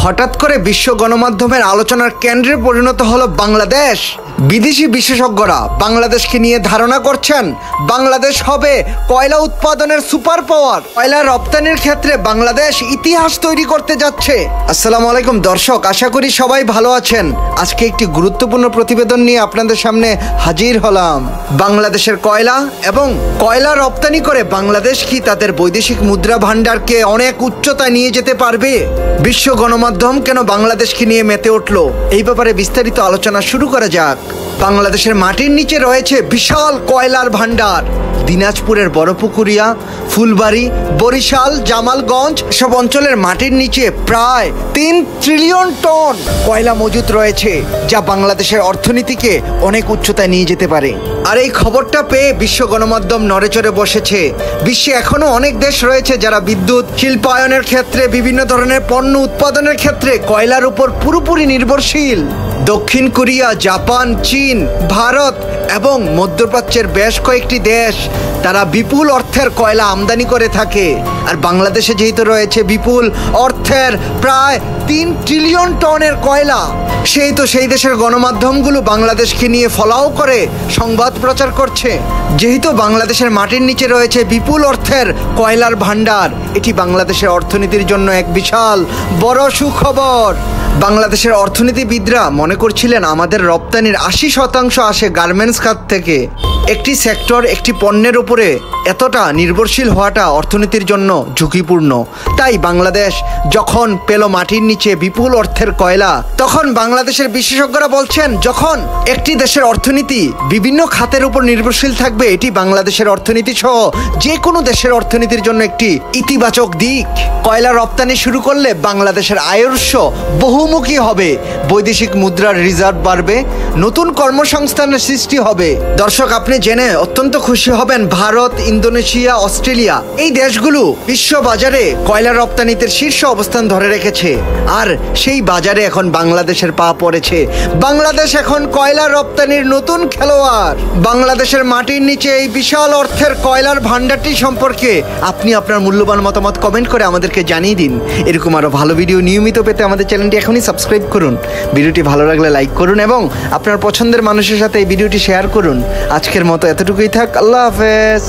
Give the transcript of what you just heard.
হঠাৎ করে বিশ্ব গণমাধ্যমের আলোচনার কেন্দ্রে পরিণত হলো বাংলাদেশ। বিদেশি বিশেষজ্ঞরা বাংলাদেশকে নিয়ে ধারণা করছেন বাংলাদেশ হবে কয়লা উৎপাদনের সুপার পাওয়ার। কয়লা রপ্তানির ক্ষেত্রে বাংলাদেশ ইতিহাস তৈরি করতে যাচ্ছে। আসসালামু আলাইকুম দর্শক, আশা করি সবাই ভালো আছেন। আজকে একটি গুরুত্বপূর্ণ প্রতিবেদন নিয়ে আপনাদের সামনে হাজির হলাম। বাংলাদেশের কয়লা এবং কয়লা রপ্তানি করে বাংলাদেশ কি তাদের বৈদেশিক মুদ্রা ভান্ডারকে অনেক উচ্চতায় নিয়ে যেতে পারবে? বিশ্ব গণমাধ্যম কেন বাংলাদেশকে নিয়ে মেতে উঠলো? এই ব্যাপারে বিস্তারিত আলোচনা শুরু করা যাক। বাংলাদেশের মাটির নিচে রয়েছে বিশাল কয়লার ভান্ডার। দিনাজপুরের বড়পুকুরিয়া, ফুলবাড়ি, বরিশাল, জামালগঞ্জ সব অঞ্চলের মাটির নিচে প্রায় 3 ট্রিলিয়ন টন কয়লা মজুদ রয়েছে, যা বাংলাদেশের অর্থনীতিকে অনেক উচ্চতায় নিয়ে যেতে পারে। আর এই খবরটা পেয়ে বিশ্ব গণমাধ্যম নড়েচড়ে বসেছে। বিশ্বে এখনো অনেক দেশ রয়েছে যারা বিদ্যুৎ, শিল্পায়নের ক্ষেত্রে, বিভিন্ন ধরনের পণ্য উৎপাদনের ক্ষেত্রে কয়লার উপর পুরোপুরি নির্ভরশীল। দক্ষিণ কোরিয়া, জাপান, চীন, ভারত এবং মধ্যপ্রাচ্যের বেশ কয়েকটি দেশ তারা বিপুল অর্থের কয়লা আমদানি করে থাকে। আর বাংলাদেশে যেহেতু রয়েছে বিপুল অর্থের প্রায় 3 ট্রিলিয়ন টনের কয়লা, সেই দেশের গণমাধ্যমগুলো বাংলাদেশকে নিয়ে ফলাও করে সংবাদ প্রচার করছে। যেহেতু বাংলাদেশের মাটির নিচে রয়েছে বিপুল অর্থের কয়লার ভান্ডার, এটি বাংলাদেশের অর্থনীতির জন্য এক বিশাল বড় সুখবর। বাংলাদেশের অর্থনীতিবিদরা মনে করছিলেন আমাদের রপ্তানির 80% আসে গার্মেন্টস খাত থেকে। একটি সেক্টর, একটি পণ্যের উপরে এতটা নির্ভরশীল হওয়াটা অর্থনীতির জন্য ঝুঁকিপূর্ণ। তাই বাংলাদেশ যখন পেল মাটির নিচে বিপুল অর্থের কয়লা, তখন বাংলাদেশের বিশেষজ্ঞরা বলছেন যখন একটি দেশের অর্থনীতি বিভিন্ন খাতের উপর নির্ভরশীল থাকবে, এটি বাংলাদেশের অর্থনীতি সহ যে কোনো দেশের অর্থনীতির জন্য একটি ইতিবাচক দিক। কয়লা রপ্তানি শুরু করলে বাংলাদেশের আয়ের উৎস বহুমুখী হবে, বৈদেশিক মুদ্রার রিজার্ভ বাড়বে, নতুন কর্মসংস্থানের সৃষ্টি হবে। দর্শক, আপনি জেনে অত্যন্ত খুশি হবেন ভারত, ইন্দোনেশিয়া, অস্ট্রেলিয়া এই দেশগুলো বিশ্ব বাজারে কয়লা রপ্তানিতে শীর্ষ অবস্থান ধরে রেখেছে। আর সেই বাজারে এখন বাংলাদেশের পা পড়েছে। বাংলাদেশ এখন কয়লা রপ্তানির নতুন খেলোয়াড়। বাংলাদেশের মাটির নিচে এই বিশাল অর্থের কয়লার ভান্ডারটি সম্পর্কে আপনি আপনার মূল্যবান মতামত কমেন্ট করে আমাদেরকে জানিয়ে দিন। এরকম আরো ভালো ভিডিও নিয়মিত পেতে আমাদের চ্যানেলটি এখনই সাবস্ক্রাইব করুন। ভিডিওটি ভালো লাগলে লাইক করুন এবং আপনার পছন্দের মানুষের সাথে এই ভিডিওটি শেয়ার করুন। আজকের মতো এতটুকুই থাক। আল্লাহ হাফেজ।